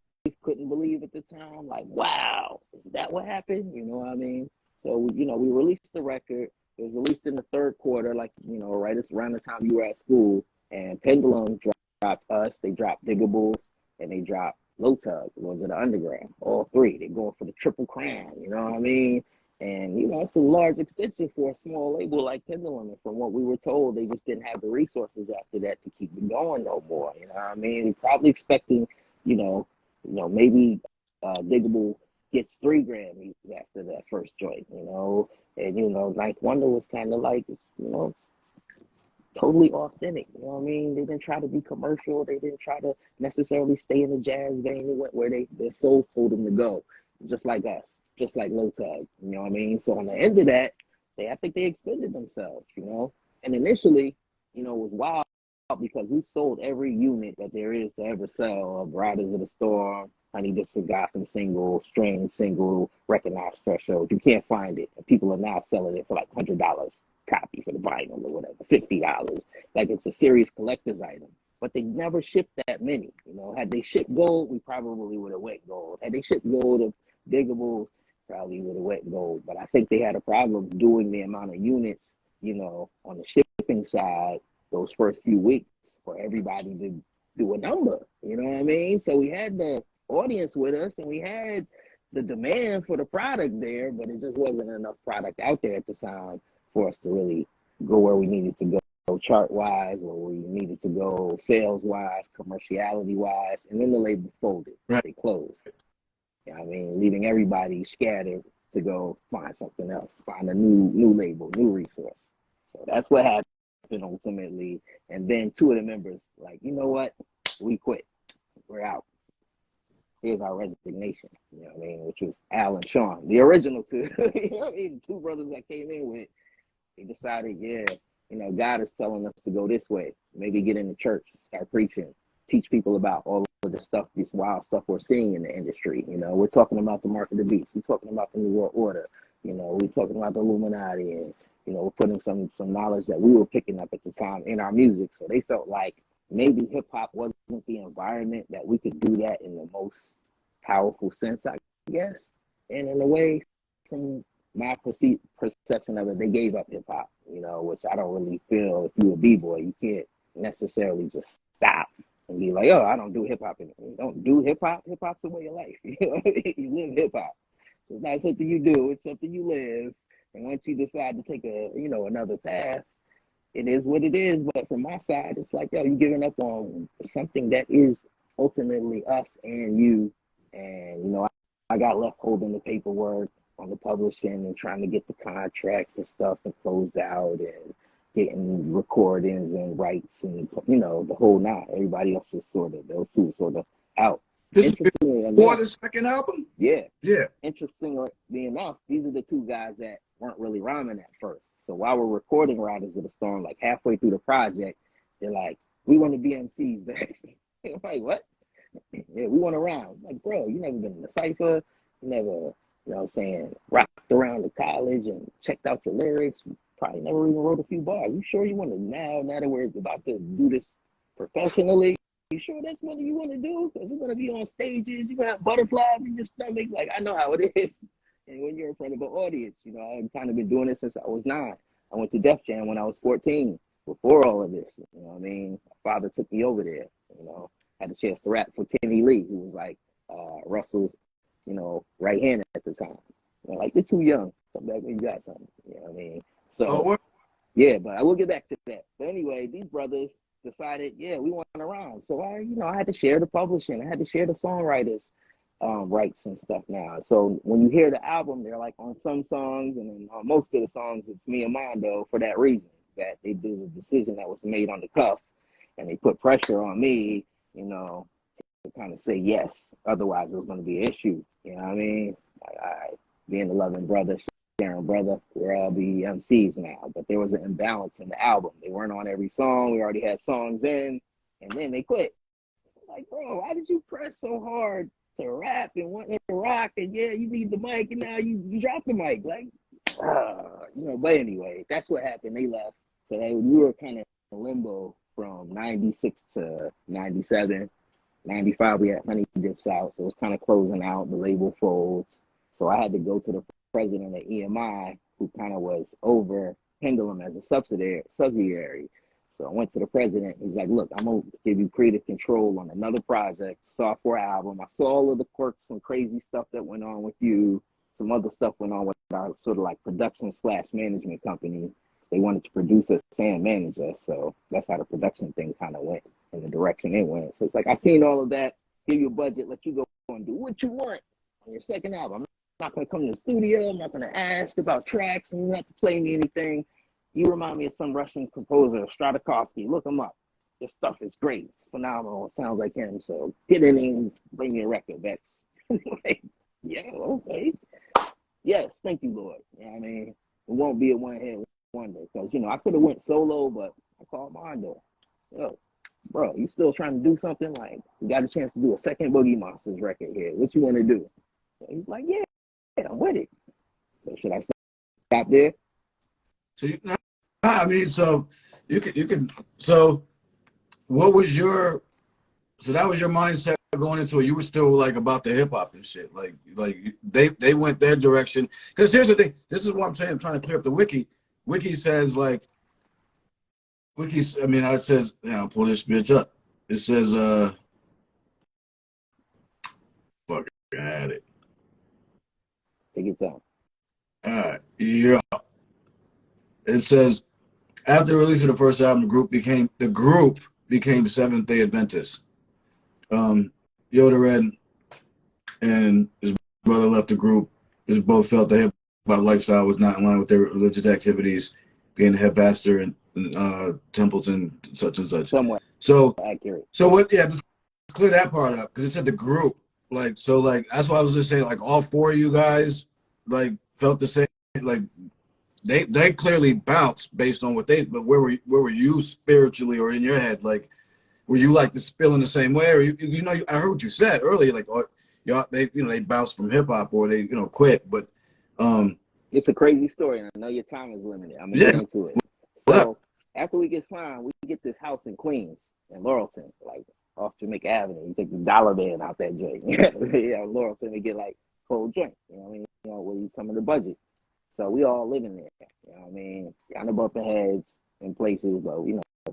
couldn't believe at the time. Like, wow, is that what happened? You know what I mean? So, you know, we released the record. It was released in the third quarter, like, you know, right around the time you were at school. And Pendulum dropped us. They dropped Diggables, and they dropped Low Tug, the ones of the underground. All three. They're going for the triple crown. You know what I mean? And, you know, it's a large extension for a small label like Pendulum. And from what we were told, they just didn't have the resources after that to keep it going no more. You know what I mean? They're probably expecting, maybe Diggable gets 3 Grammys after that first joint, you know. And, you know, Ninth Wonder was kind of like, you know, totally authentic. You know what I mean? They didn't try to be commercial. They didn't try to necessarily stay in the jazz vein. They went where their souls told them to go, just like us, just like Low Tug. You know what I mean? So on the end of that, I think they expended themselves, you know. And initially, you know, it was wild because we sold every unit that there is to ever sell of Riders of the Storm, Honey Dips and Gotham single, Strange single, Recognized Threshold. You can't find it. And people are now selling it for like $100 copy for the vinyl or whatever, $50. Like it's a serious collector's item. But they never shipped that many. You know, had they shipped gold, we probably would have went gold. Had they shipped gold of Diggables, probably would have went gold. But I think they had a problem doing the amount of units, you know, on the shipping side those first few weeks for everybody to do a number. You know what I mean? So we had the audience with us and we had the demand for the product there, but it just wasn't enough product out there at the time for us to really go where we needed to go chart wise, where we needed to go sales wise, commerciality wise, and then the label folded. right. They closed. You know what I mean? Leaving everybody scattered to go find something else, find a new label, new resource. So that's what happened ultimately. And then 2 of the members like, you know what? We quit. We're out. Here's our resignation. You know what I mean? Which was Al and Sean, the original 2. You know what I mean? 2 brothers that came in with. They decided, yeah, you know, God is telling us to go this way. Maybe get in the church, start preaching, teach people about all of the stuff, this wild stuff we're seeing in the industry. You know, we're talking about the mark of the beast. We're talking about the New World Order. You know, we're talking about the Illuminati, and you know, we're putting some knowledge that we were picking up at the time in our music. So they felt like maybe hip hop wasn't the environment that we could do that in the most powerful sense, I guess. And in a way, from my perception of it, they gave up hip hop, you know, which I don't really feel. If you're a b-boy, you can't necessarily just stop and be like, oh, I don't do hip hop anymore. You don't do hip hop. Hip hop's a way of life. You know what I mean? You live hip hop. It's not something you do. It's something you live. And once you decide to take another path, it is what it is. But from my side, it's like, yo, you giving up on something that is ultimately us and you. And, I got left holding the paperwork on the publishing and trying to get the contracts and stuff and closed out and getting recordings and rights and, the whole nine. Everybody else was those two sort of out. This is before the second album? Yeah. Yeah. Interestingly enough, these are the two guys that weren't really rhyming at first. So while we're recording Riders of the Storm, like halfway through the project, they're like, we want to be MCs back. I'm like, what? Yeah, we want to rhyme. I'm like, bro, you never been in a cypher. You never, rocked around to college and checked out your lyrics. You probably never even wrote a few bars. You sure you want to now that we're about to do this professionally? You sure that's what you want to do? Because you're going to be on stages. You're going to have butterflies in your stomach. Like, I know how it is. And when you're in front of an audience, I've kind of been doing this since I was 9. I went to Def Jam when I was 14, before all of this. You know what I mean? My father took me over there. Had a chance to rap for Kenny Lee, who was like Russell's, right hand at the time. Like, you're too young. Come back when you got something. You know what I mean? So, yeah, but I will get back to that. But anyway, these brothers decided, yeah, we want to rhyme. So I had to share the publishing. I had to share the songwriters' rights and stuff now. So when you hear the album, they're like on some songs, and then on most of the songs, it's me and Mondo for that reason, that they did a decision that was made on the cuff, and they put pressure on me, to kind of say yes. Otherwise, it was going to be an issue. You know what I mean? Being the loving brother, sharing brother, we're all the MCs now. But there was an imbalance in the album. They weren't on every song. We already had songs in, and then they quit. Like, bro, why did you press so hard to rap and want to rock? And yeah, you need the mic, and now you drop the mic. Like, but anyway, that's what happened. They left. So we were kind of in limbo from 96 to 97. 95, we had Honey Dips out, so it was kind of closing out. The label folds. So I had to go to the president of EMI, who kind of was over Pendulum as a subsidiary. So I went to the president. He's like, look, I'm going to give you creative control on another project, software album. I saw all of the quirks, some crazy stuff that went on with you. Some other stuff went on with our sort of like production/management company. They wanted to produce us and manage us. So that's how the production thing kind of went in the direction it went. So it's like, I've seen all of that, give you a budget, let you go and do what you want on your second album. I'm not going to come to the studio. I'm not going to ask about tracks, and you don't have to play me anything. You remind me of some Russian composer, Stravinsky. Look him up. Your stuff is great. It's phenomenal. It sounds like him. So get in and bring me a record, Vex. Like, yeah, okay. Yes, thank you, Lord. You know what I mean? It won't be a one-hit wonder. Because, I could have went solo, but I called Mondo. Yo, bro, you still trying to do something? Like, you got a chance to do a second Boogiemonsters record here. What you want to do? So he's like, yeah, I'm with it. So should I stop there? So so you can. So what was your? So that was your mindset going into it. You were still like about the hip hop and shit. Like they went their direction. Because here's the thing. This is what I'm saying. I'm trying to clear up the wiki. Wiki says like. I says, I'll pull this bitch up. It says, fuck, I had it. Take your time. All right, yeah. It says, after the release of the first album, the group became Seventh-day Adventists. Yoda Red and his brother left the group. They both felt the hip hop lifestyle was not in line with their religious activities, being a head pastor and Templeton, such and such. Somewhat so accurate. So what? Yeah, just clear that part up because it said the group. Like that's why I was just saying. Like all 4 of you guys like felt the same. Like they clearly bounced based on what they. But where were you spiritually or in your head? Like were you like feeling the same way? Or I heard what you said earlier. Like they bounced from hip hop or they quit. But it's a crazy story, and I know your time is limited. I'm gonna get into it. So after we get signed, we get this house in Queens, in Laurelton, like off Jamaica Avenue. You take the dollar van out that joint. Laurelton, we get like cold drink. You know what I mean? Where you come in the budget. So we all living there. You know what I mean? Kind of bumping heads in places, but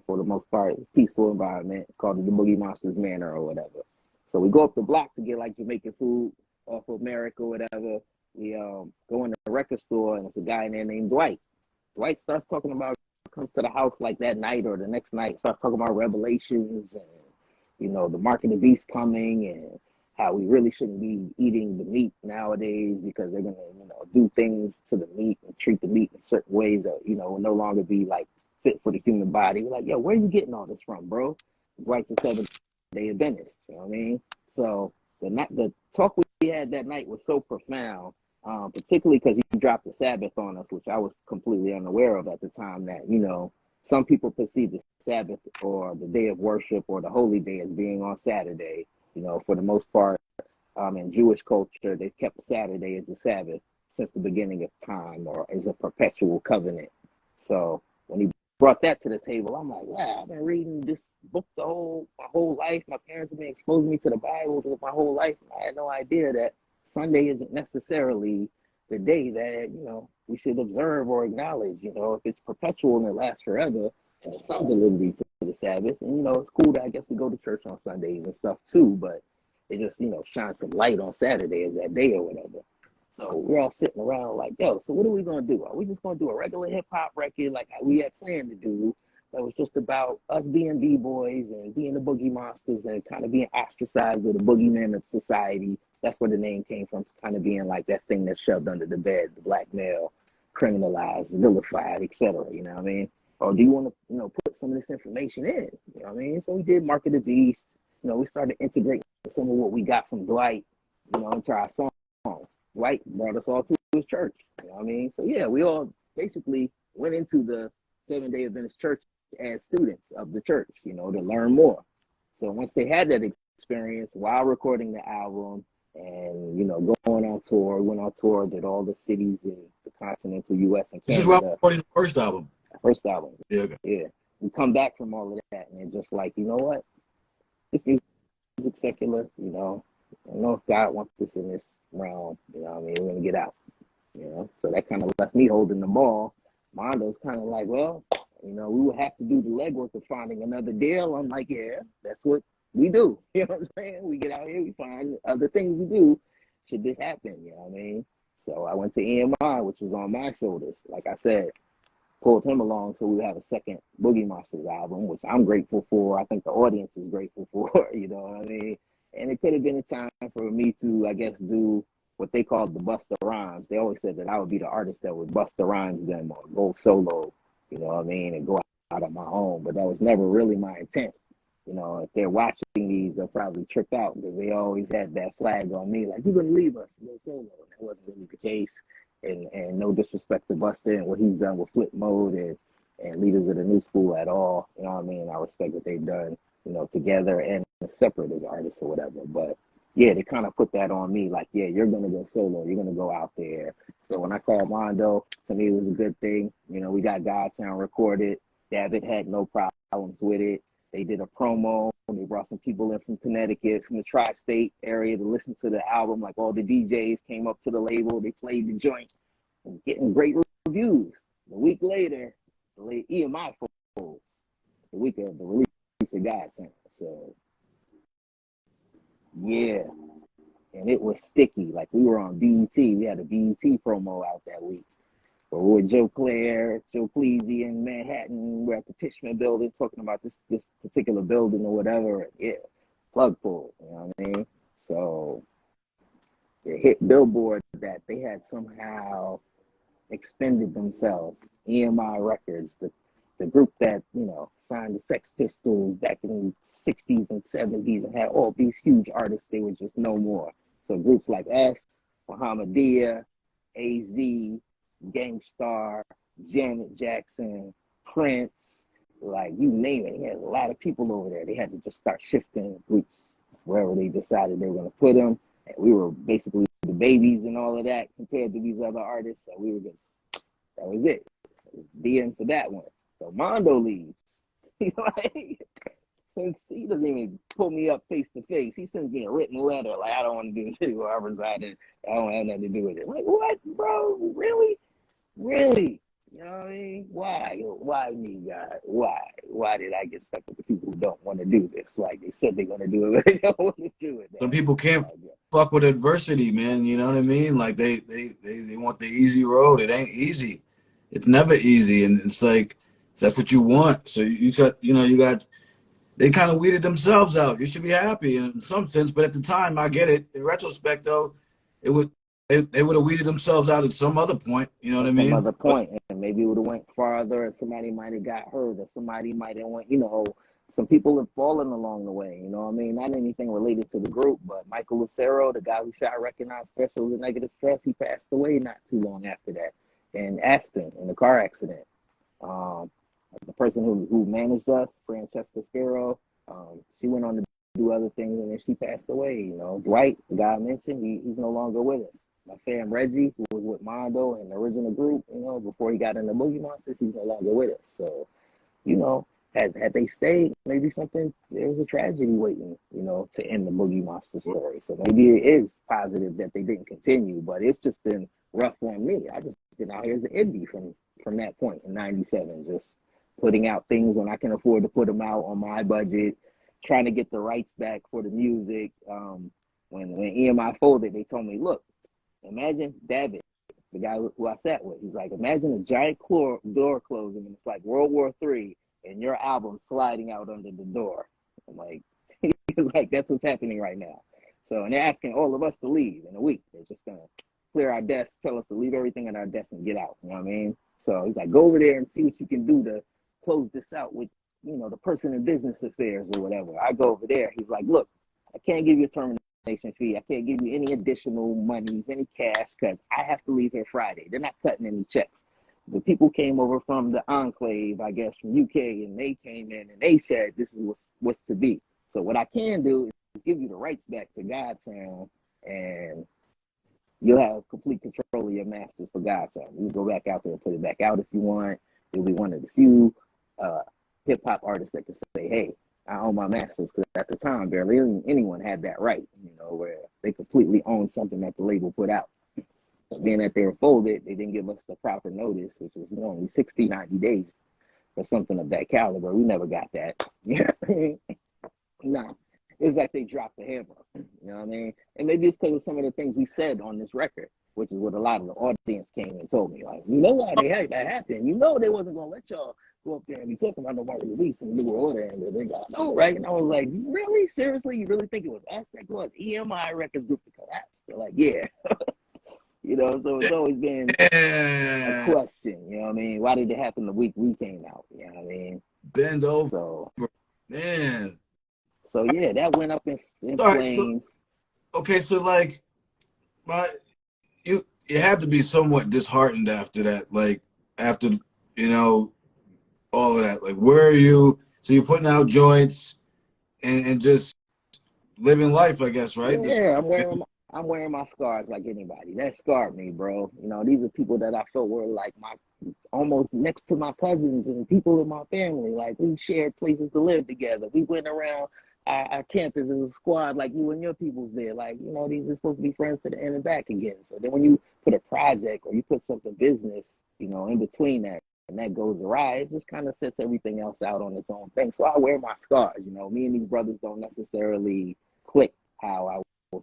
for the most part, peaceful environment, called it the Boogiemonsters Manor or whatever. So we go up the block to get like Jamaican food off of America or whatever. We go in the record store, and it's a guy in there named Dwight. Dwight starts talking about, comes to the house like that night or the next night, starts talking about Revelations and, you know, the mark of the beast coming and how we really shouldn't be eating the meat nowadays because they're going to, you know, do things to the meat and treat the meat in certain ways that, you know, will no longer be like fit for the human body. We're like, yo, where are you getting all this from, bro? Dwight's a Seventh-day Adventist, you know what I mean? So the talk we had that night was so profound. Particularly because he dropped the Sabbath on us, which I was completely unaware of at the time, that, you know, some people perceive the Sabbath or the day of worship or the holy day as being on Saturday. You know, for the most part, in Jewish culture, they've kept Saturday as the Sabbath since the beginning of time, or as a perpetual covenant. So when he brought that to the table, I'm like, yeah, I've been reading this book my whole life. My parents have been exposing me to the Bible my whole life. I had no idea that Sunday isn't necessarily the day that, you know, we should observe or acknowledge. You know, if it's perpetual and it lasts forever, and there's some validity to the Sabbath, and, you know, it's cool that I guess we go to church on Sundays and stuff too, but it just, you know, shines some light on Saturday as that day or whatever. So we're all sitting around like, yo, so what are we going to do? Are we just going to do a regular hip-hop record like we had planned to do that was just about us being B-boys and being the Boogiemonsters and kind of being ostracized with the boogeyman of society? That's where the name came from, kind of being like that thing that's shoved under the bed, the black male, criminalized, vilified, etc. You know what I mean? Or do you want to, you know, put some of this information in? You know what I mean? So we did Mark of the Beast. You know, we started integrating some of what we got from Dwight, you know, into our songs. Dwight brought us all to his church. You know what I mean? So yeah, we all basically went into the Seventh-day Adventist church as students of the church, you know, to learn more. So once they had that experience while recording the album, and, you know, going on tour, went on tour, did all the cities in the continental U.S. and Canada. This is while recording the first album. First album. Yeah. Okay. Yeah. We come back from all of that, and just like, you know what? This music's secular, you know. I don't know if God wants this in this realm, you know what I mean? We're going to get out, you know. So that kind of left me holding the ball. Mondo's kind of like, well, you know, we would have to do the legwork of finding another deal. I'm like, yeah, that's what we do. You know what I'm saying? We get out here, we find other things to do should this happen, you know what I mean? So I went to EMI, which was on my shoulders. Like I said, pulled him along so we would have a second Boogiemonsters album, which I'm grateful for. I think the audience is grateful for, you know what I mean? And it could have been a time for me to, I guess, do what they called the Busta Rhymes. They always said that I would be the artist that would Busta Rhymes them or go solo, you know what I mean, and go out on my own. But that was never really my intent. You know, if they're watching these, they'll probably trip out because they always had that flag on me, like, you're going to leave us, go solo. And that wasn't really the case. And no disrespect to Busta and what he's done with Flip Mode and Leaders of the New School at all. You know what I mean? I respect what they've done, you know, together and separate as artists or whatever. But yeah, they kind of put that on me, like, yeah, you're going to go solo. You're going to go out there. So when I called Mondo, to me, it was a good thing. You know, we got Godsound recorded. David had no problems with it. They did a promo. They brought some people in from Connecticut, from the tri-state area to listen to the album. Like all the DJs came up to the label. They played the joint and getting great reviews. A week later, the EMI folds. The week of the release of Godsound. So, yeah. And it was sticky. Like we were on BET. We had a BET promo out that week. But we were Joe Cleasy in Manhattan. We're at the Tishman building talking about this particular building or whatever. Yeah, plug pull, you know what I mean? So it hit Billboard that they had somehow extended themselves. EMI Records, the group that, you know, signed the Sex Pistols back in the 60s and 70s and had all these huge artists, they were just no more. So groups like us, Muhammadiyah, AZ, Gangstar, Janet Jackson, Prince, like you name it. He had a lot of people over there. They had to just start shifting groups wherever they decided they were going to put them. And we were basically the babies and all of that compared to these other artists. So we were just, that was it. It was the end for that one. So Mondo leaves. He's like, since he doesn't even pull me up face to face, he sends me a written letter like, I don't want to do this. I resided. I don't have nothing to do with it. Like, what, bro? Really? Really? You know what I mean? Why me, God? Why? why did I get stuck with the people who don't want to do this? Like they said they're gonna do it, but they don't want to do it. Some people can't fuck with adversity, man. You know what I mean? Like they want the easy road. It ain't easy. It's never easy, and it's like that's what you want. So you got they kind of weeded themselves out. You should be happy in some sense, but at the time, I get it. In retrospect, though, they would have weeded themselves out at some other point. You know what I mean? Some other point, and maybe it would have went farther, or somebody might have got hurt, or somebody might have went. Some people have fallen along the way. You know what I mean? Not anything related to the group, but Michael Lucero, the guy who shot Recognized Special with Negative Stress, he passed away not too long after that in Aspen in a car accident. The person who managed us, Francesca Sparrow, she went on to do other things, and then she passed away. Dwight, the guy I mentioned, he's no longer with us. My fam Reggie, who was with Mondo and the original group, before he got into Boogiemonsters, he's no longer with us. So, had they stayed, maybe there was a tragedy waiting, to end the Boogiemonster story. So maybe it is positive that they didn't continue, but it's just been rough on me. I just been out here as an indie from that point in '97, just putting out things when I can afford to put them out on my budget, trying to get the rights back for the music. When EMI folded, they told me, look, imagine David, the guy who I sat with. He's like, imagine a giant door closing, and it's like World War III, and your album sliding out under the door. I'm like, that's what's happening right now. So, and they're asking all of us to leave in a week. They're just going to clear our desk, tell us to leave everything at our desk and get out. You know what I mean? So he's like, go over there and see what you can do to close this out with, the person in business affairs or whatever. I go over there. He's like, look, I can't give you a termination fee. I can't give you any additional monies, any cash, because I have to leave here Friday. They're not cutting any checks. The people came over from the Enclave, I guess, from UK, and they came in and they said this is what's to be. So what I can do is give you the rights back to Godsound, and you'll have complete control of your masters for Godsound. You can go back out there and put it back out if you want. You'll be one of the few hip-hop artists that can say, hey, I own my masters, because at the time, barely anyone had that right, where they completely owned something that the label put out. So being that they were folded, they didn't give us the proper notice, which was normally 60, 90 days for something of that caliber. We never got that. Nah, it's like they dropped the hammer. You know what I mean? And maybe it's because of some of the things we said on this record, which is what a lot of the audience came and told me. Like, why they had that happen. They wasn't going to let y'all go up there and be talking about nobody release and new order. And they got, no, right? And I was like, really? Seriously? You really think it was us that caused EMI Records Group to collapse? They're like, yeah. So it's always been a question, you know what I mean? Why did it happen the week we came out? You know what I mean? Bend over. So, man. So, yeah, that went up in flames. So like, you had to be somewhat disheartened after that. Like, after, all of that. Like, where are you? So you're putting out joints and just living life, I guess, right? Yeah, I'm wearing my scars like anybody. That scarred me, bro. These are people that I felt were like my almost next to my cousins and people in my family. Like, we shared places to live together. We went around our campus as a squad, like you and your people's there. Like, these are supposed to be friends to the end and back again. So then when you put a project or you put something business, in between that, and that goes awry, it just kind of sets everything else out on its own thing. So I wear my scars. Me and these brothers don't necessarily click how I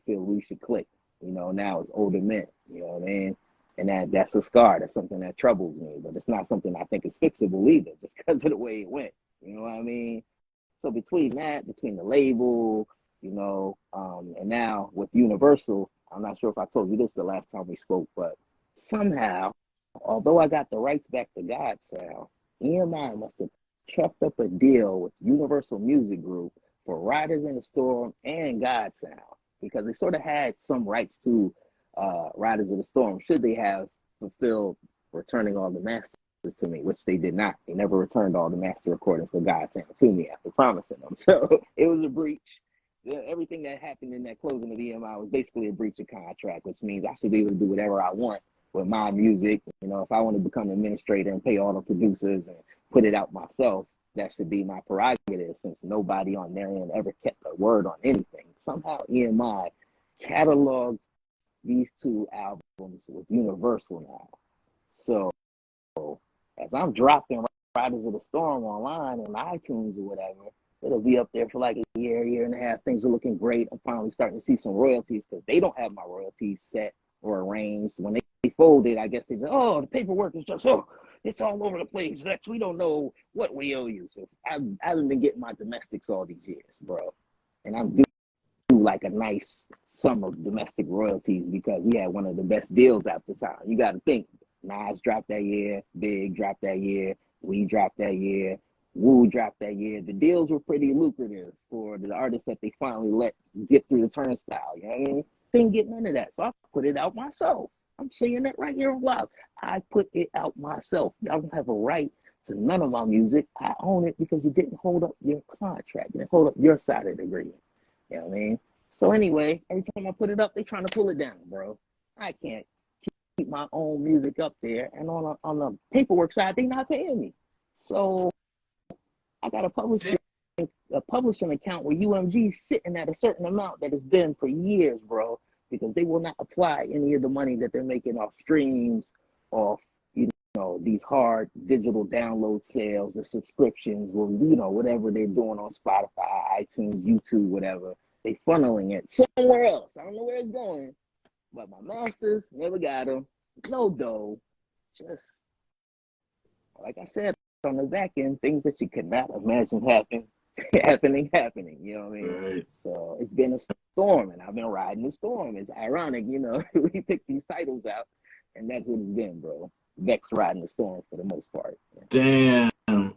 feel we should click, now as older men, you know what I mean? And that's a scar. That's something that troubles me, but it's not something I think is fixable either, just because of the way it went, you know what I mean? So between the label, and now with Universal, I'm not sure if I told you this the last time we spoke, but somehow, although I got the rights back to Godsound, EMI must have trucked up a deal with Universal Music Group for Riders in the Storm and Godsound, because they sort of had some rights to Riders of the Storm, should they have fulfilled returning all the masters to me, which they did not. They never returned all the master recordings for Godsound to me after promising them. So it was a breach. Everything that happened in that closing of EMI was basically a breach of contract, which means I should be able to do whatever I want with my music. If I want to become an administrator and pay all the producers and put it out myself, that should be my prerogative, since nobody on their end ever kept a word on anything. Somehow EMI cataloged these two albums with Universal now. So as I'm dropping Riders of the Storm online on iTunes or whatever, it'll be up there for like a year and a half. Things are looking great. I'm finally starting to see some royalties because they don't have my royalties set or arranged. When they folded, I guess they said, oh, the paperwork is just, oh, it's all over the place. Vex, we don't know what we owe you. So I haven't been getting my domestics all these years, bro. And I'm due like a nice sum of domestic royalties because we had one of the best deals at the time. You got to think, Nas dropped that year, Big dropped that year, we dropped that year, Wu dropped that year. The deals were pretty lucrative for the artists that they finally let get through the turnstile. You know what I mean? Didn't get none of that, so I put it out myself. I'm saying that right here live. I put it out myself. Y'all don't have a right to none of my music. I own it because you didn't hold up your contract. You didn't hold up your side of the agreement. You know what I mean? So anyway, every time I put it up, they trying to pull it down, bro. I can't keep my own music up there, and on the paperwork side, they not paying me. So I got a publishing account with UMG sitting at a certain amount that has been for years, bro, because they will not apply any of the money that they're making off streams, off these hard digital download sales, the subscriptions, or whatever they're doing on Spotify, iTunes, YouTube, whatever. They funneling it somewhere else. I don't know where it's going, but my masters never got them. No dough. Just like I said, on the back end, things that you could not imagine happening. You know what I mean? Right. So it's been a storm, and I've been riding the storm. It's ironic, we pick these titles out, and that's what it's been, bro. Vex riding the storm for the most part. Damn.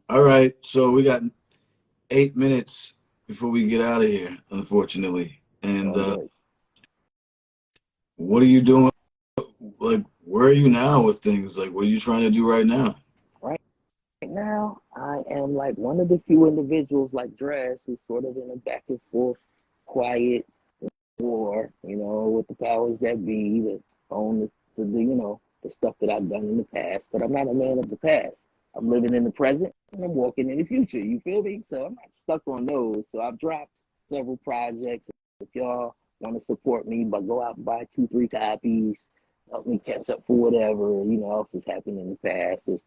All right. So we got 8 minutes before we get out of here, unfortunately. And what are you doing? Like, where are you now with things? Like, what are you trying to do right now? Right now, I am like one of the few individuals like Dress who's sort of in a back and forth, quiet war, with the powers that be that own the stuff that I've done in the past. But I'm not a man of the past. I'm living in the present and I'm walking in the future. You feel me? So I'm not stuck on those. So I've dropped several projects. If y'all want to support me, but go out and buy 2-3 copies, help me catch up for whatever else has happened in the past. It's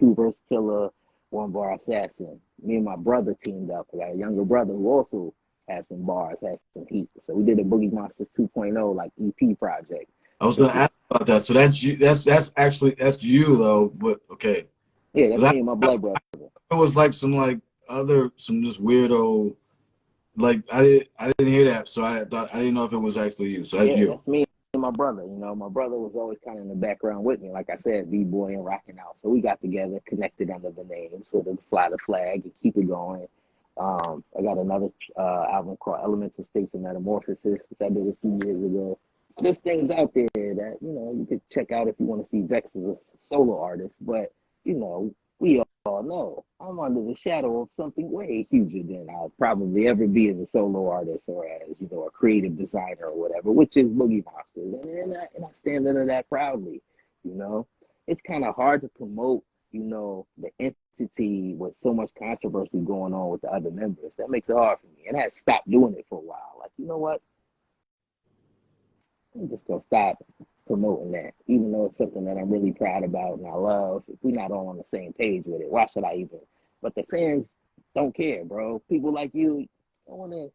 2-verse killer, 1-bar assassin. Me and my brother teamed up. I got a younger brother who also has some bars, has some heat. So we did a Boogiemonsters 2.0 like EP project. I was going to ask about that. So that's you. That's you though. But okay. Yeah, that's me and my blood brother. It was like some just weirdo. Like I didn't hear that, so I didn't know if it was actually you. So that's you. That's me and my brother. My brother was always kind of in the background with me, like I said, b-boy and rocking out. So we got together, connected under the name, sort of fly the flag and keep it going. I got another album called Elemental States of Metamorphosis, which I did a few years ago. There's things out there that you could check out if you want to see Vex as a solo artist, but we all know I'm under the shadow of something way huger than I'll probably ever be as a solo artist or as a creative designer or whatever, which is Boogiemonsters, and I stand under that proudly. It's kind of hard to promote the entity with so much controversy going on with the other members. That makes it hard for me, and I had stopped doing it for a while. Like, you know what? I'm just gonna stop promoting that, even though it's something that I'm really proud about and I love. If we're not all on the same page with it, why should I even? But the fans don't care, bro. People like you don't want to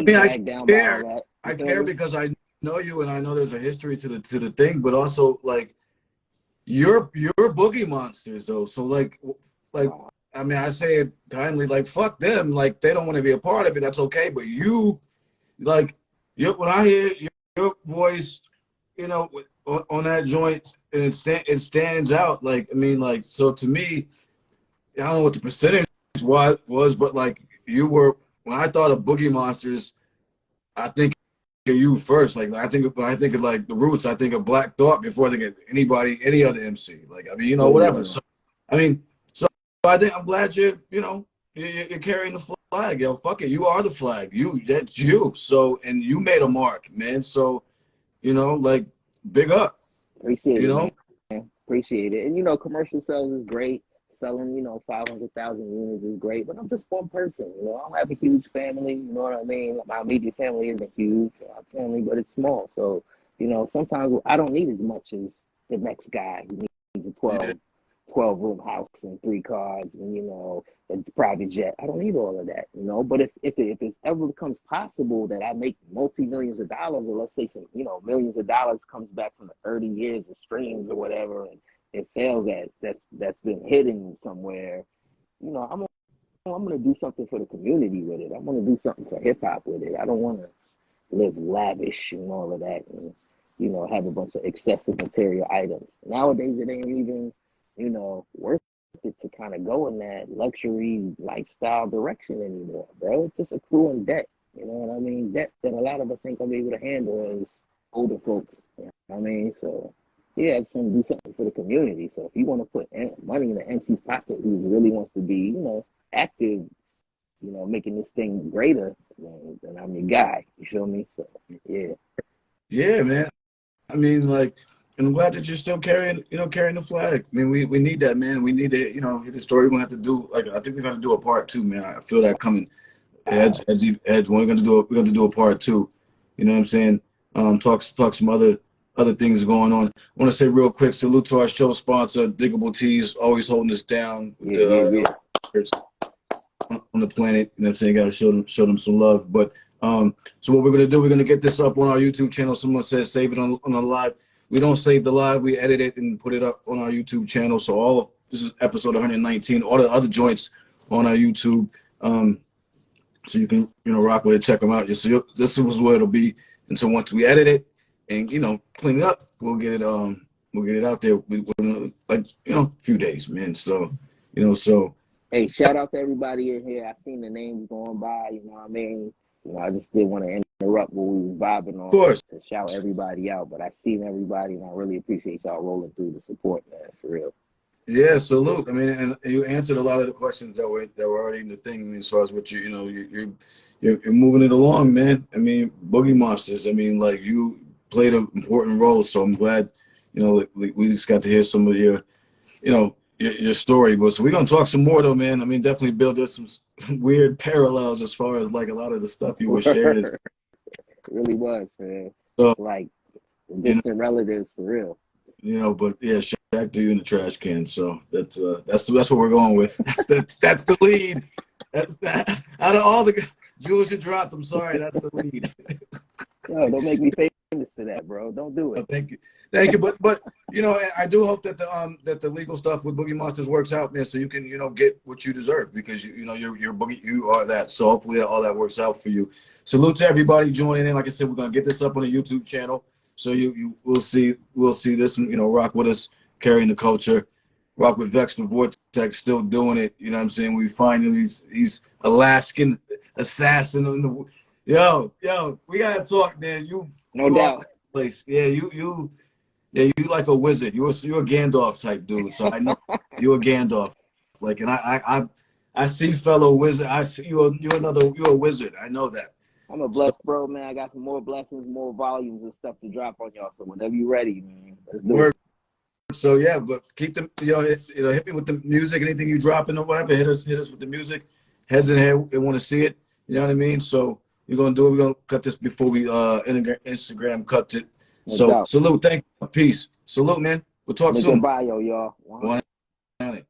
be dragged down by all that. I care because I know you and I know there's a history to the thing, but also like you're Boogiemonsters though. So like I mean, I say it kindly, like fuck them, like they don't want to be a part of it. That's okay, but you, like, when I hear your voice, on that joint, and it stands out. Like, I mean, like, so to me, I don't know what the percentage was, but like you were, when I thought of Boogiemonsters, I think of you first. Like, when I think of like the Roots, I think of Black Thought before I think of any other MC. Like, I mean, whatever. So, I mean, I think I'm glad you're carrying the flag, yo. Fuck it, you are the flag. That's you. So, and you made a mark, man. So, like, big up. Appreciate it, man. Appreciate it. And commercial sales is great. Selling, 500,000 units is great. But I'm just one person. I don't have a huge family. You know what I mean? My immediate family isn't huge, family, but it's small. So, sometimes I don't need as much as the next guy who needs a 12-room house and 3 cars and, you know, a private jet. I don't need all of that, you know. But if it ever becomes possible that I make multi-millions of dollars, or let's say some, you know, millions of dollars comes back from the 30 years of streams or whatever, and it fails that's been hidden somewhere, you know, I'm gonna do something for the community with it. I'm gonna do something for hip hop with it. I don't want to live lavish and all of that, and, you know, have a bunch of excessive material items. Nowadays, it ain't even, you know, worth it to kind of go in that luxury lifestyle direction anymore, bro. It's just accruing debt. You know what I mean? Debt that a lot of us ain't gonna be able to handle as older folks. You know what I mean? So yeah, I just want to do something for the community. So if you want to put money in the MC's pocket who really wants to be, you know, active, you know, making this thing greater, then I'm your guy. You feel me? So yeah. Yeah, man. I mean, like, and I'm glad that you're still carrying the flag. I mean, we need that, man. We need to, you know, hit the story. We're gonna have to do, like, I think we're gonna do a part 2, man. I feel that coming. Edge, we're gonna do a part 2. You know what I'm saying? Talk some other things going on. I want to say real quick, salute to our show sponsor, Diggable Tees, always holding us down with on the planet. You know what I'm saying? Got to show them some love. But so what we're gonna do, we're gonna get this up on our YouTube channel. Someone says save it on the live. We don't save the live. We edit it and put it up on our YouTube channel. So this is episode 119. All the other joints on our YouTube. So you can, you know, rock with it, check them out. So this was where it'll be. And so once we edit it and, you know, clean it up, we'll get it out there within, like, you know, a few days, man. So, you know, so. Hey, shout out to everybody in here. I seen the names going by, you know what I mean? You know, I just didn't want to interrupt what we was vibing on. Of course. To shout everybody out, but I seen everybody, and I really appreciate y'all rolling through the support, man, for real. Yeah, salute. I mean, and you answered a lot of the questions that were already in the thing. I mean, as far as what you're moving it along, man. I mean, Boogiemonsters. I mean, like, you played an important role, so I'm glad, you know, we just got to hear some of your, you know, your story. But so we're gonna talk some more though, man. I mean, definitely build us some weird parallels as far as like a lot of the stuff you were sharing. It really was, man. So, like distant relatives for real. You know, but yeah, Shaq do you in the trash can. So that's what we're going with. That's the lead. That's that. Out of all the jewels you dropped, I'm sorry, that's the lead. Yo, don't make me famous for that, bro. Don't do it. Oh, thank you. But you know, I do hope that the legal stuff with Boogiemonsters works out, man. So you can, you know, get what you deserve, because you know you're Boogie, you are that. So hopefully all that works out for you. Salute to everybody joining in. Like I said, we're gonna get this up on the YouTube channel. So we'll see this, you know, rock with us, carrying the culture, rock with Vex da Vortex, still doing it. You know what I'm saying? We find him, he's Alaskan assassin in the yo, we gotta talk, man. You doubt. Place. Yeah, you like a wizard. You're a Gandalf type dude. So I know you're a Gandalf. Like, and I see fellow wizard. I see you're a wizard. I know that. I'm a blessed bro, man. I got some more blessings, more volumes and stuff to drop on y'all. So whenever you're ready, man, let's do it. So yeah, but keep them, hit me with the music, anything you dropping or whatever. Hit us with the music. Heads in head, they want to see it. You know what I mean? So we're gonna do it. We're gonna cut this before we Instagram cut it. So salute, thank you, peace. Salute, man. We'll talk soon. Bio, y'all. 100.